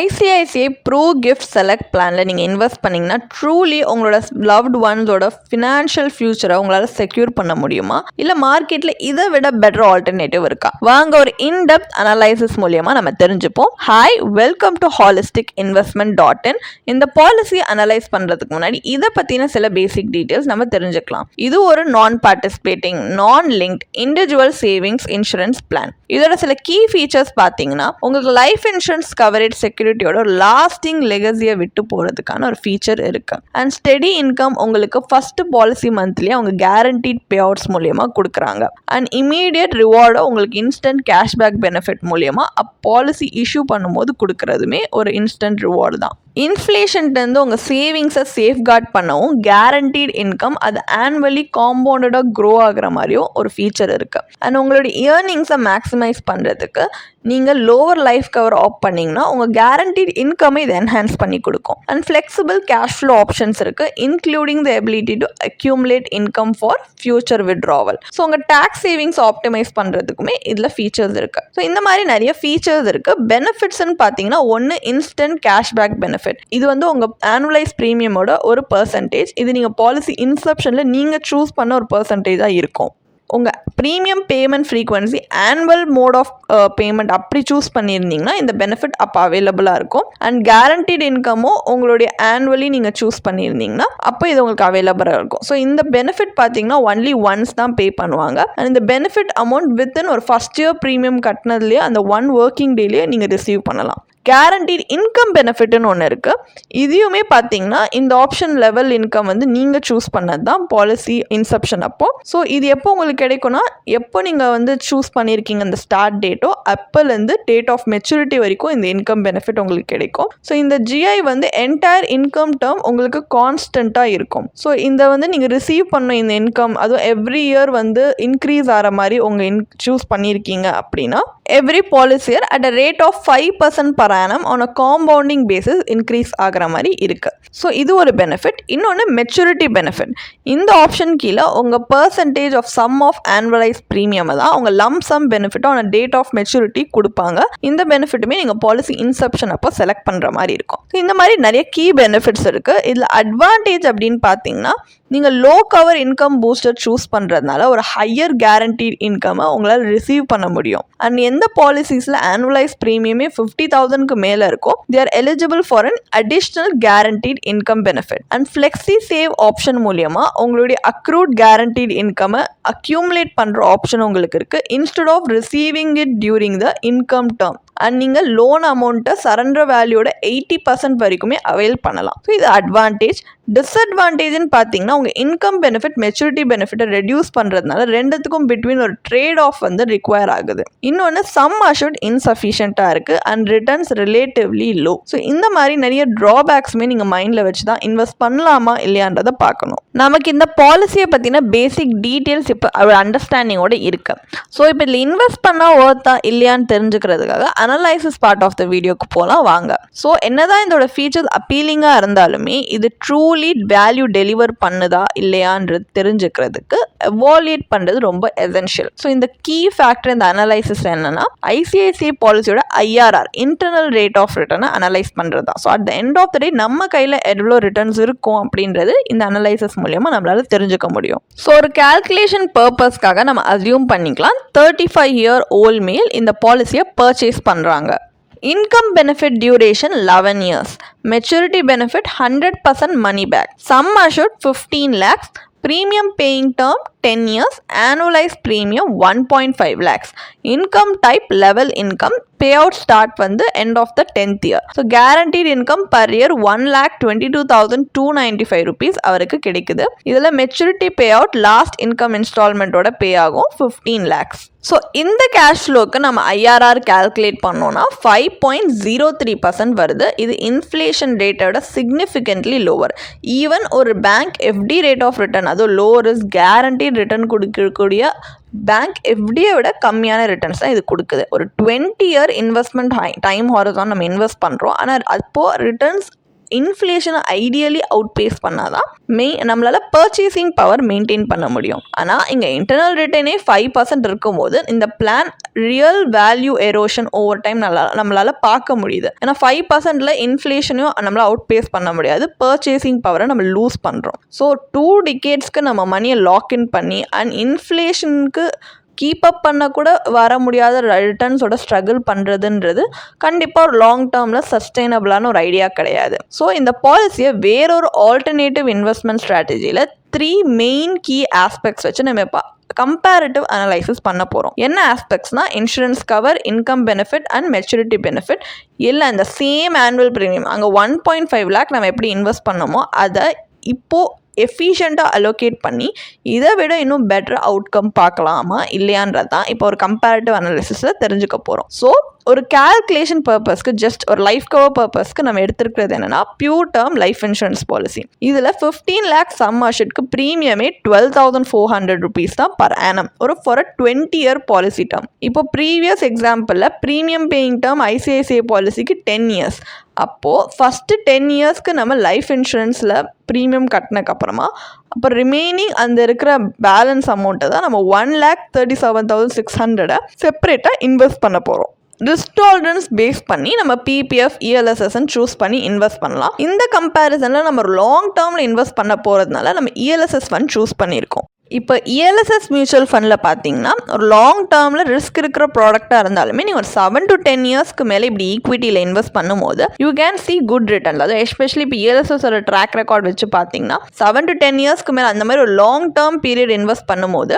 ICICI bro gift select பிளானில் நீங்கள் invest பண்ணிங்கன்னா ட்ரூலி உங்களோட லவ்ட் ஒன்ஸோட ஃபினான்ஷியல் ஃபியூச்சரை உங்களால் செக்யூர் பண்ண முடியுமா, இல்லை மார்க்கெட்டில் இதை விட பெட்டர் ஆல்டர்னேட்டிவ் இருக்கா? வாங்க ஒரு இன்டெப்த் அனலைசிஸ் மூலியமாக நம்ம தெரிஞ்சுப்போம். Hi, welcome to holisticinvestment.in. இந்த பாலிசி அனலைஸ் பண்ணுறதுக்கு முன்னாடி இதை பற்றின சில பேசிக் டீட்டெயில்ஸ் நம்ம தெரிஞ்சுக்கலாம். இது ஒரு நான் பார்ட்டிசிபேட்டிங் நான் linked individual savings insurance plan. இதோட சில கீ ஃபீச்சர்ஸ் பார்த்தீங்கன்னா, உங்களுக்கு லைஃப் இன்சூரன்ஸ் கவரேஜ் செக்யூரிட்டியோட ஒரு லாஸ்டிங் லெகசியை விட்டு போகிறதுக்கான ஒரு ஃபீச்சர் இருக்கு. அண்ட் ஸ்டெடி இன்கம் உங்களுக்கு ஃபர்ஸ்ட் பாலிசி மந்த்லேயே அவங்க கேரண்டீட் பே அவுட்ஸ் மூலியமா கொடுக்குறாங்க. அண்ட் இமீடியட் ரிவார்டை உங்களுக்கு இன்ஸ்டன்ட் கேஷ்பேக் பெனிஃபிட் மூலியமா பாலிசி இஷ்யூ பண்ணும்போது கொடுக்கறதுமே ஒரு இன்ஸ்டன்ட் ரிவார்டு தான். இன்ஃப்ளேஷன்லேருந்து உங்கள் சேவிங்ஸை சேஃப்கார்ட் பண்ணவும் கேரண்டீட் இன்கம் அது ஆனுவலி காம்பவுண்டடாக க்ரோ ஆகிற மாதிரியும் ஒரு ஃபீச்சர் இருக்குது. அண்ட் உங்களுடைய இயர்னிங்ஸை மேக்ஸிமைஸ் பண்ணுறதுக்கு நீங்கள் லோவர் லைஃப் கவர் ஆப் பண்ணிங்கன்னா உங்கள் கேரண்டீட் இன்கம்மை இது என்ஹான்ஸ் பண்ணி கொடுக்கும். And flexible cash flow options இருக்குது, including the ability to accumulate income for future withdrawal. So உங்கள் டேக்ஸ் சேவிங்ஸ் ஆப்டிமைஸ் பண்ணுறதுக்குமே இதில் ஃபீச்சர்ஸ் இருக்குது. ஸோ இந்த மாதிரி நிறைய ஃபீச்சர்ஸ் இருக்குது. பெனிஃபிட்ஸ்ன்னு பார்த்தீங்கன்னா, ஒன்று இன்ஸ்டன்ட் கேஷ்பேக் பெனிஃபிட். இது வந்து உங்கள் ஆனுவலைஸ் ப்ரீமியமோட ஒரு பர்சன்டேஜ். இது நீங்கள் பாலிசி இன்செப்ஷனில் நீங்கள் சூஸ் பண்ண ஒரு பர்சன்டேஜாக இருக்கும். உங்கள் premium payment frequency annual mode of payment அப்படி சூஸ் பண்ணியிருந்தீங்கன்னா இந்த பெனிஃபிட் அப்போ அவைலபிளாக இருக்கும். அண்ட் கேரண்டீட் இன்கமும் உங்களுடைய ஆனுவலி நீங்கள் சூஸ் பண்ணியிருந்தீங்கன்னா அப்போ இது உங்களுக்கு அவைலபிளாக இருக்கும். ஸோ இந்த பெனிஃபிட் பார்த்தீங்கன்னா ஒன்லி ஒன்ஸ் தான் பே பண்ணுவாங்க. அண்ட் இந்த பெனிஃபிட் அமௌண்ட் வித்தின் ஒரு ஃபர்ஸ்ட் இயர் ப்ரீமியம் கட்டினதுலேயே அந்த 1 ஒர்க்கிங் டேலேயே நீங்கள் ரிசீவ் பண்ணலாம். கேரண்டீட் இன்கம் பெனிஃபிட்னு ஒன்று இருக்குது. இதையுமே பார்த்தீங்கன்னா இந்த ஆப்ஷன் லெவல் இன்கம் வந்து நீங்கள் சூஸ் பண்ணது தான் பாலிசி இன்செப்ஷன் அப்போ. ஸோ இது எப்போ உங்களுக்கு கிடைக்கும்னா, எப்போ நீங்கள் வந்து சூஸ் பண்ணியிருக்கீங்க அந்த ஸ்டார்ட் டேட்டோ அப்போலேருந்து டேட் ஆஃப் மெச்சூரிட்டி வரைக்கும் இந்த இன்கம் பெனிஃபிட் உங்களுக்கு கிடைக்கும். ஸோ இந்த ஜிஐ வந்து என்டையர் இன்கம் டேர்ம் உங்களுக்கு கான்ஸ்டண்ட்டாக இருக்கும். ஸோ இந்த வந்து நீங்கள் ரிசீவ் பண்ண இந்த இன்கம் அதுவும் எவ்ரி இயர் வந்து இன்க்ரீஸ் ஆகிற மாதிரி உங்கள் சூஸ் பண்ணியிருக்கீங்க அப்படின்னா every policy year at a rate of 5% per annum on a compounding basis increase ஆகிற மாதிரி இருக்குது. ஸோ இது ஒரு பெனிஃபிட். இன்னொன்று மெச்சூரிட்டி பெனிஃபிட். இந்த ஆப்ஷன் கீழே உங்கள் percentage of sum of annualise premium தான் உங்கள் lump sum benefit on date of maturity கொடுப்பாங்க. இந்த பெனிஃபிட்டுமே நீங்கள் பாலிசி இன்செப்ஷன் அப்போ செலக்ட் பண்ணுற மாதிரி இருக்கும். இந்த மாதிரி நிறைய கீ பெனிஃபிட்ஸ் இருக்குது. இதில் அட்வான்டேஜ் அப்படின்னு பார்த்தீங்கன்னா, நீங்கள் low cover income booster choose பண்ணுறதுனால ஒரு ஹையர் கேரண்டீட் இன்கம்மை உங்களால் ரிசீவ் பண்ண முடியும். அண்ட் எந்த பாலிசிஸில் ஆனுவலைஸ் ப்ரீமியமே 50,000க்கு மேலே இருக்கும், they are eligible for an additional guaranteed income benefit. And flexi save option மூலியமாக உங்களுடைய அக்ரூட் கேரண்டீட் இன்கம்மை அக்யூமுலேட் பண்ணுற ஆப்ஷன் உங்களுக்கு இருக்குது, instead of receiving it during the income term. And நீங்கள் லோன் அமௌண்ட்டை சரண்டர் வேல்யூட 80% வரைக்குமே அவைல் பண்ணலாம். ஸோ இது அட்வான்டேஜ். டிஸ்அட்வான்டேஜ்னு பார்த்தீங்கன்னா, உங்கள் இன்கம் பெனிஃபிட் மெச்சூரிட்டி பெனிஃபிட்டை ரெடியூஸ் பண்ணுறதுனால ரெண்டுத்துக்கும் பிட்வீன் ஒரு ட்ரேட் ஆஃப் வந்து ரிக்வயர் ஆகுது. இன்னொன்று சம் அஷூர்ட் இன்சஃபிஷியண்ட்டாக இருக்குது and returns relatively low. So இந்த மாதிரி நிறைய ட்ராபேக்ஸுமே நீங்கள் மைண்டில் வச்சு தான் இன்வெஸ்ட் பண்ணலாமா இல்லையான்றதை பார்க்கணும். நமக்கு இந்த பாலிசியை பற்றின பேசிக் டீட்டெயில்ஸ் இப்போ ஒரு அண்டர்ஸ்டாண்டிங்கோட இருக்கு. ஸோ இப்போ இதில் இன்வெஸ்ட் பண்ணால் ஒர்த்தா இல்லையான்னு தெரிஞ்சுக்கிறதுக்காக அனலைசிஸ் பார்ட் ஆஃப் த வீடியோக்கு போகலாம் வாங்க. ஸோ என்னதான் இதோட ஃபீச்சர்ஸ் அப்பீலிங்காக இருந்தாலுமே இது ட்ரூலி வேல்யூ டெலிவர் பண்ணுதா இல்லையான்றது தெரிஞ்சுக்கிறதுக்கு எவாலுவேட் பண்ணுறது ரொம்ப எசென்ஷியல். ஸோ இந்த கீ ஃபேக்டர் இந்த அனலைசிஸ் என்னன்னா, ஐசிஐசிஐ பாலிசியோட ஐஆர்ஆர் இன்டர்னல் ரேட் ஆஃப் ரிட்டர்னை அனலைஸ் பண்ணுறது தான். So at the end of the day நம்ம கையில் எவ்வளோ ரிட்டர்ன்ஸ் இருக்கும் அப்படின்றது இந்த அனலைசிஸ் மூலியமாக நம்மளால தெரிஞ்சுக்க முடியும். ஸோ ஒரு கால்குலேஷன் பர்பஸ்க்காக நம்ம அசியூம் பண்ணிக்கலாம் 35 year old மேல் இந்த பாலிசியை பர்ச்சேஸ் பண்ணுறாங்க. Income benefit duration 11 years. Maturity benefit 100% money back. Sum assured 15 lakhs. Premium paying term 10 years. Annualized premium 1.5 lakhs. Income type level income. Payout start வந்து end of the 10th year. So guaranteed income per year 1,22,295 rupees அவருக்கு கிடைக்குது. இதில் maturity payout last income இன்ஸ்டால்மெண்ட்டோட pay ஆகும் 15 lakhs. So இந்த cash ஃப்ளோக்கு நம்ம IRR calculate பண்ணோன்னா 5.03% வருது. இது இன்ஃப்ளேஷன் ரேட்டோட சிக்னிஃபிகண்ட்லி லோவர். ஈவன் ஒரு bank FD rate of return அதுவும் லோ ரிஸ்க் கேரண்டீட் ரிட்டர்ன் கொடுக்கக்கூடிய பேங்க் எஃப்டியை விட கம்மியான ரிட்டர்ன்ஸ் தான் இது கொடுக்குது. ஒரு 20 year இன்வெஸ்ட்மெண்ட் டைம் ஹாரிசான் நம்ம இன்வெஸ்ட் பண்ணுறோம். ஆனால் அப்போது ரிட்டர்ன்ஸ் இன்ஃப்ளேஷனை ஐடியலி அவுட் பேஸ் பண்ணாதான் நம்மளால பர்ச்சேசிங் பவர் மெயின்டைன் பண்ண முடியும். ஆனால் இங்கே இன்டர்னல் ரிட்டர்னே 5% இருக்கும்போது இந்த plan real value erosion over time நம்மளால பார்க்க முடியுது. ஏன்னா 5%ல இன்ஃப்ளேஷனையும் நம்மளால் அவுட் பேஸ் பண்ண முடியாது, பர்ச்சேசிங் பவரை நம்ம லூஸ் பண்ணுறோம். ஸோ 2 டிகேட்ஸ்க்கு நம்ம மணியை லாக்இன் பண்ணி அண்ட் இன்ஃப்ளேஷனுக்கு கீப் அப் பண்ண கூட வர முடியாத ரிட்டர்ன்ஸோட ஸ்ட்ரகிள் பண்ணுறதுன்றது கண்டிப்பாக ஒரு லாங் டேர்மில் சஸ்டைனபிளான ஒரு ஐடியா கிடையாது. ஸோ இந்த பாலிசியை வேறொரு ஆல்டர்னேட்டிவ் இன்வெஸ்ட்மெண்ட் ஸ்ட்ராட்டஜியில் 3 மெயின் கீ ஆஸ்பெக்ட்ஸ் வச்சு நம்ம இப்போ கம்பேரிட்டிவ் அனலைசிஸ் பண்ண போகிறோம். என்ன ஆஸ்பெக்ட்ஸ்னா insurance cover, income benefit and maturity benefit. இல்லை அந்த சேம் ஆனுவல் ப்ரீமியம் அங்கே 1.5 lakh நம்ம எப்படி இன்வெஸ்ட் பண்ணோமோ அதை இப்போது எஃபிஷியண்ட்டாக அலோகேட் பண்ணி இதை விட இன்னும் பெட்டர் அவுட்கம் பார்க்கலாமா இல்லையான்றது தான் இப்போ ஒரு கம்பேரிட்டிவ் அனாலிசிஸில் தெரிஞ்சுக்க போகிறோம். ஸோ ஒரு கால்குலேஷன் பர்பஸ்க்கு ஜஸ்ட் ஒரு லைஃப் கவர் பர்பஸ்க்கு நம்ம எடுத்துருக்கிறது என்னென்னா pure term life insurance policy. இதில் 15 lakh சம் அஷர்ட்க்கு ப்ரீமியமே 12,400 rupees தான் per annum for 20-year policy term. இப்போ ப்ரீவியஸ் எக்ஸாம்பிளில் ப்ரீமியம் பேயிங் டேர்ம் ஐசிஐசிஐ பாலிசிக்கு 10 years. அப்போது ஃபஸ்ட்டு 10 yearsக்கு நம்ம லைஃப் இன்சூரன்ஸில் ப்ரீமியம் கட்டினதுக்கப்புறமா அப்போ ரிமைனிங் அந்த இருக்கிற பேலன்ஸ் அமௌண்ட்டை தான் நம்ம 1,37,600 செப்பரேட்டாக இன்வெஸ்ட் பண்ண போகிறோம். ரிஸ்க் டாலரன்ஸ் பேஸ் பண்ணி நம்ம பிபிஎஃப் இஎல்எஸ்எஸ்ன்னு சூஸ் பண்ணி இன்வெஸ்ட் பண்ணலாம். இந்த கம்பேரிசனில் நம்ம ஒரு லாங் டேர்மில் இன்வெஸ்ட் பண்ண போகிறதுனால நம்ம இஎல்எஸ்எஸ் ஃபண்ட் சூஸ் பண்ணியிருக்கோம். இப்போ இஎல்எஸ்எஸ் மியூச்சுவல் ஃபண்டில் பார்த்தீங்கன்னா ஒரு லாங் டேர்மில் ரிஸ்க் இருக்கிற ப்ராடக்டாக இருந்தாலுமே நீங்கள் ஒரு 7 to 10 yearsக்கு மேலே இப்படி ஈக்விட்டியில் இன்வெஸ்ட் பண்ணும்போது you can see good return. அது எஸ்பெஷலி இப்போ இஎல்எஸ்எஸோட ட்ராக் ரெக்கார்ட் வச்சு பார்த்தீங்கன்னா 7 to 10 yearsக்கு மேலே அந்த மாதிரி ஒரு லாங் டேர்ம் பீரியட் இன்வெஸ்ட் பண்ணும்போது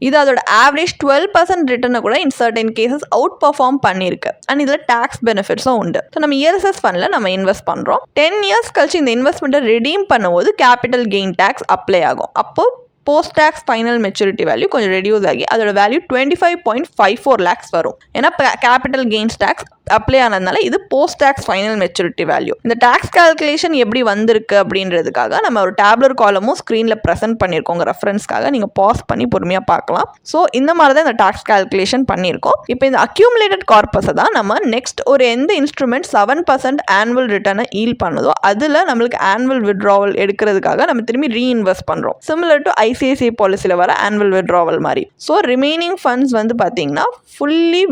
இது அதோட ஆவரேஜ் 12% ரிட்டர்னை கூட in certain cases out perform பண்ணியிருக்கு. அண்ட் இதில் டேக்ஸ் பெனிஃபிட்ஸும் உண்டு. ஸோ நம்ம இஎல்எஸ்எஸ் ஃபண்டில் நம்ம இன்வெஸ்ட் பண்ணுறோம். 10 years கழிச்சு இந்த இன்வெஸ்ட்மெண்ட்டை ரிடீம் பண்ணும்போது கேபிட்டல் கெயின் டேக்ஸ் அப்ளை ஆகும். அப்போது post tax final maturity value கொஞ்சம் ரெடியூஸ் ஆகி அதோட வேல்யூ 25.54 lakhs வரும். ஏன்னா கேபிட்டல் கெயின்ஸ் டேக்ஸ் அப்ளை ஆனதுனால இது post tax final maturity value. இந்த டேக்ஸ் கால்குலேஷன் எப்படி வந்திருக்கு அப்படின்றதுக்காக நம்ம ஒரு டேப்லர் காலமும் ஸ்க்ரீனில் ப்ரெசென்ட் பண்ணியிருக்கோம். உங்கள் ரெஃபரன்ஸ்க்காக நீங்கள் பாஸ் பண்ணி பொறுமையாக பார்க்கலாம். ஸோ இந்த மாதிரி தான் இந்த டேக்ஸ் கால்குலேஷன் பண்ணியிருக்கோம். இப்போ இந்த அக்யூமுலேட்டட் கார்பஸை தான் நம்ம நெக்ஸ்ட் ஒரு எந்த இன்ஸ்ட்ருமெண்ட் 7% ஆனுவல் ரிட்டர்னை ஈல் பண்ணுதோ அதில் நம்மளுக்கு ஆனுவல் விட்ராவல் எடுக்கிறதுக்காக நம்ம திரும்பி ரீஇன்வெஸ்ட் பண்ணுறோம். சிமிலர் டு ஐசிஐசிஐ பாலிசியில் வர ஆனுவல் விட்ராவல் மாதிரி. ஸோ ரிமைனிங் ஃபண்ட்ஸ் வந்து பார்த்தீங்கன்னா ஃபுல்லி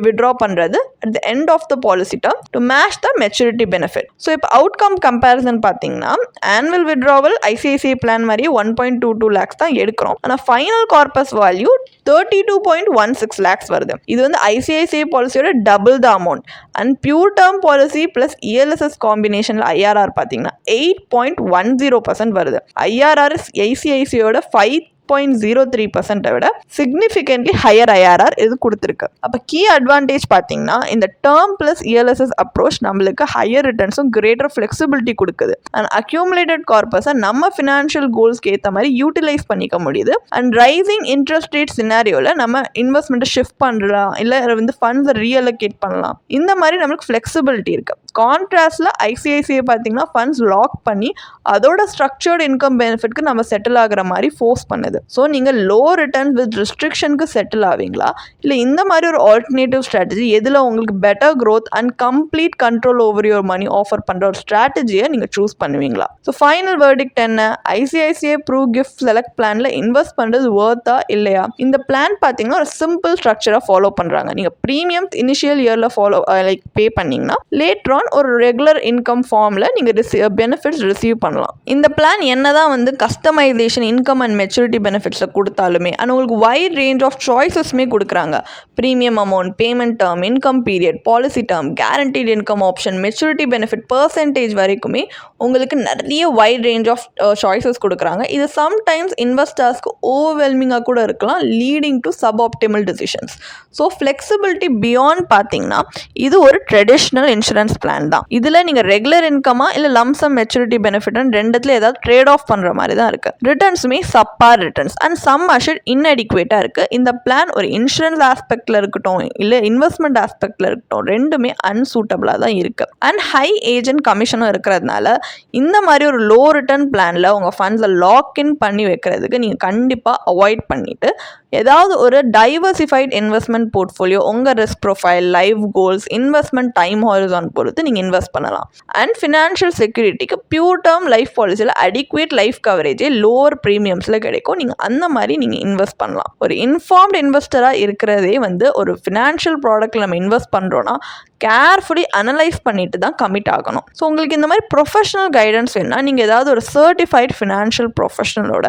விட்ரா பண்ணுறது at the end of the policy term to match the maturity benefit. So இப்போ outcome comparison பார்த்தீங்கன்னா annual withdrawal ICICI plan மாதிரி 1.22 lakhs தான் எடுக்கிறோம். ஆனால் final corpus value 32.16 lakhs வருது. இது வந்து ICICI பாலிசியோட double the amount. And pure term policy plus ELSS காம்பினேஷனில் IRR பார்த்தீங்கன்னா 8.10% வருது. IRR ஐசிஐசியோட 5.03% விட சிக்னிஃபிகன்ட்லி ஹையர் ஐஆர்ஆர் இது கொடுத்துருக்கு. அப்போ கீ அட்வான்டேஜ் பார்த்தீங்கன்னா இந்த டேர்ம் பிளஸ் இஎல்எஸ்எஸ் அப்ரோச் நம்மளுக்கு ஹையர் ரிட்டர்ன்ஸும் கிரேட்டர் ஃப்ளெக்சிபிலிட்டி கொடுக்குது. அண்ட் அக்யூமுலேட்டட் கார்பஸை நம்ம ஃபினான்ஷியல் கோல்ஸ்க்கு ஏற்ற மாதிரி யூட்டிலைஸ் பண்ணிக்க முடியுது. அண்ட் ரைசிங் இன்ட்ரெஸ்ட் ரேட் சினாரியோவில் நம்ம இன்வெஸ்ட்மெண்ட்டை ஷிஃப்ட் பண்ணலாம், இல்லை வந்து ஃபண்ட்ஸை ரீஅலோகேட் பண்ணலாம். இந்த மாதிரி நம்மளுக்கு ஃப்ளெக்சிபிலிட்டி இருக்குது. கான்ட்ராஸ்டில் ஐசிஐசிஐ பார்த்தீங்கன்னா ஃபண்ட்ஸ் லாக் பண்ணி அதோட ஸ்ட்ரக்சர்டு இன்கம் பெனிஃபிட்க்கு நம்ம செட்டில் ஆகிற மாதிரி ஃபோர்ஸ் பண்ணுது. ஸோ நீங்கள் லோ ரிட்டர்ன் வித் ரெஸ்ட்ரிக்ஷனுக்கு செட்டில் ஆவீங்களா, இல்லை இந்த மாதிரி ஒரு ஆல்டர்னேட்டிவ் ஸ்ட்ராட்டஜி எதில் உங்களுக்கு better growth and complete control over your money offer பண்ணுற ஒரு ஸ்ட்ராட்டஜியை நீங்கள் சூஸ் பண்ணுவீங்களா? ஸோ ஃபைனல் வேர்டிக்ட் என்ன? ஐசிஐசிஐ ப்ரூ கிஃப்ட் செலக்ட் பிளானில் இன்வெஸ்ட் பண்ணுறது வர்த்தா இல்லையா? இந்த பிளான் பார்த்தீங்கன்னா ஒரு சிம்பிள் ஸ்ட்ரக்சராக ஃபாலோ பண்ணுறாங்க. நீங்கள் ப்ரீமியம் இனிஷியல் இயரில் பே பண்ணிங்கன்னா லேட்டர் ஆன் ஒரு ரெகுலர் இன்கம் ஃபார்மில் நீங்கள் பெனிஃபிட்ஸ் ரிசீவ் பண்ணலாம். இந்த பிளான் என்னதான் வந்து கஸ்டமைசேஷன் இன்கம் அண்ட் மெச்சூரிட்டி பெனிஃபிட்ஸை கொடுத்தாலுமே ஆனால் உங்களுக்கு வைட் ரேஞ்ச் ஆஃப் சாய்ஸஸ்மே கொடுக்குறாங்க. Premium amount, payment term, income period, policy term, guaranteed income option, maturity benefit percentage வரைக்குமே உங்களுக்கு நிறைய வைட் ரேஞ்ச் ஆஃப் சாய்ஸஸ் கொடுக்குறாங்க. இது சம்டைம்ஸ் இன்வெஸ்டர்ஸ்க்கு ஓவர்வெல்மிங்காக கூட இருக்கலாம், leading to sub optimal decisions. So flexibility beyond பார்த்தீங்கன்னா இது ஒரு ட்ரெடிஷ்னல் இன்சூரன்ஸ் பிளான் தான். இதில் நீங்கள் ரெகுலர் இன்கமா இல்லை லம்சம் மெச்சூரிட்டி பெனிஃபிட் ரெண்டுத்துல ஏதாவது ட்ரேட் ஆஃப் பண்ணுற மாதிரி தான் இருக்குது. ரிட்டர்ன்ஸுமே சப்பார் return. Returns and some Ashar இன்அடிக்குவேட்டாக இருக்குது. இந்த பிளான் ஒரு இன்சூரன்ஸ் ஆஸ்பெக்டில் இருக்கட்டும் இல்லை இன்வெஸ்ட்மெண்ட் ஆஸ்பெக்டில் இருக்கட்டும் ரெண்டுமே அன்சூட்டபிளாக தான் இருக்குது. அண்ட் ஹை ஏஜென்ட் கமிஷனும் இருக்கிறதுனால இந்த மாதிரி ஒரு லோ ரிட்டர்ன் பிளானில் உங்கள் ஃபண்ட்ஸை லாக்இன் பண்ணி வைக்கிறதுக்கு நீங்கள் கண்டிப்பாக அவாய்ட் பண்ணிவிட்டு ஏதாவது ஒரு டைவர்சிஃபைட் இன்வெஸ்ட்மெண்ட் போர்ட்ஃபோலியோ உங்கள் risk profile, life goals, investment time horizon பொறுத்து நீங்கள் இன்வெஸ்ட் பண்ணலாம். அண்ட் ஃபினான்ஷியல் செக்யூரிட்டிக்கு பியூர் டேர்ம் லைஃப் பாலிசியில் அடிக்குவேட் லைஃப் கவரேஜே லோவர் ப்ரீமியம்ஸில் கிடைக்கும். நீங்கள் அந்த மாதிரி நீங்கள் இன்வெஸ்ட் பண்ணலாம். ஒரு இன்ஃபார்ம்டு இன்வெஸ்டராக இருக்கிறதே ஒரு ஃபினான்ஷியல் ப்ராடக்ட்டில் நம்ம இன்வெஸ்ட் பண்ணுறோன்னா கேர்ஃபுல்லி அனலைஸ் பண்ணிட்டு தான் கமிட் ஆகணும். ஸோ உங்களுக்கு இந்த மாதிரி ப்ரொஃபஷனல் கைடன்ஸ் வேணுன்னா நீங்கள் ஏதாவது ஒரு சர்டிஃபைட் ஃபினான்ஷியல் ப்ரொஃபஷனலோட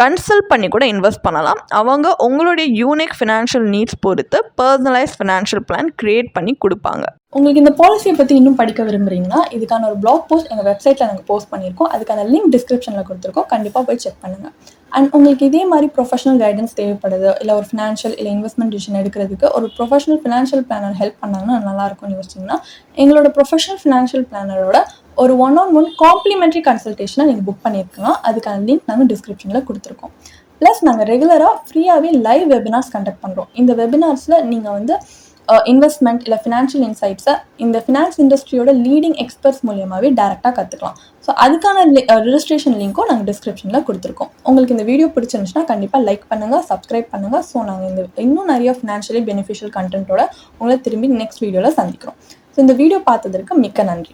கன்சல்ட் பண்ணி கூட இன்வெஸ்ட் பண்ணலாம். அவங்க உங்களுடைய யூனிக் ஃபினான்ஷியல் நீட்ஸ் பொறுத்து பர்சனலைஸ் ஃபினான்ஷியல் பிளான் கிரியேட் பண்ணி கொடுப்பாங்க. உங்களுக்கு இந்த பாலிசியை பற்றி இன்னும் படிக்க விரும்புகிறீங்கன்னா இதுக்கான ஒரு பிளாக் போஸ்ட் எங்கள் வெப்சைட்டில் நாங்கள் போஸ்ட் பண்ணியிருக்கோம். அதுக்கான லிங்க் டிஸ்கிரிப்ஷனில் கொடுத்துருக்கோம். கண்டிப்பாக போய் செக் பண்ணுங்கள். அண்ட் உங்களுக்கு இதே மாதிரி ப்ரொஃபஷனல் கைடன்ஸ் தேவைப்படுது, இல்லை ஒரு ஃபினான்ஷியல் இல்லை இன்வெஸ்ட்மெண்ட் டிசிஷன் எடுக்கிறதுக்கு ஒரு ப்ரொஃபஷனல் ஃபினான்ஷியல் பிளானர் ஹெல்ப் பண்ணாங்கன்னா நல்லாயிருக்கும்னு யோசிச்சிங்கன்னா எங்களோட ப்ரொஃபஷனல் ஃபினான்ஷியல் பிளானரோட ஒரு 1-on-1 காம்ப்ளிமெண்ட்ரி கன்சல்டேஷனை நீங்கள் புக் பண்ணியிருக்கலாம். அதுக்கான லிங்க் நாங்கள் டிஸ்கிரிப்ஷனில் கொடுத்துருக்கோம். ப்ளஸ் நாங்கள் ரெகுலராக ஃப்ரீயாகவே லைவ் வெபினார்ஸ் கண்டக்ட் பண்ணுறோம். இந்த வெபினார்ஸில் நீங்கள் இன்வெஸ்ட்மெண்ட் இல்லை ஃபினான்ஷியல் இன்சைட்ஸை இந்த ஃபினான்ஸ் இண்டஸ்ட்ரியோட லீடிங் எக்ஸ்பர்ட்ஸ் மூலியமாகவே டேரெக்டாக கற்றுக்கலாம். ஸோ அதுக்கான ரெஜிஸ்ட்ரேஷன் லிங்க்கும் நாங்கள் டிஸ்கிரிப்ஷனில் கொடுத்துருக்கோம். உங்களுக்கு இந்த வீடியோ பிடிச்சிருந்துச்சுன்னா கண்டிப்பாக லைக் பண்ணுங்கள், சப்ஸ்கிரைப் பண்ணுங்கள். ஸோ நாங்கள் இன்னும் நிறைய ஃபினான்ஷியலி பெனிஃபிஷியல் கண்டென்ட்டோட உங்களை திரும்பி நெக்ஸ்ட் வீடியோவில் சந்திக்கிறோம். ஸோ இந்த வீடியோ பார்த்ததற்கு மிக்க நன்றி.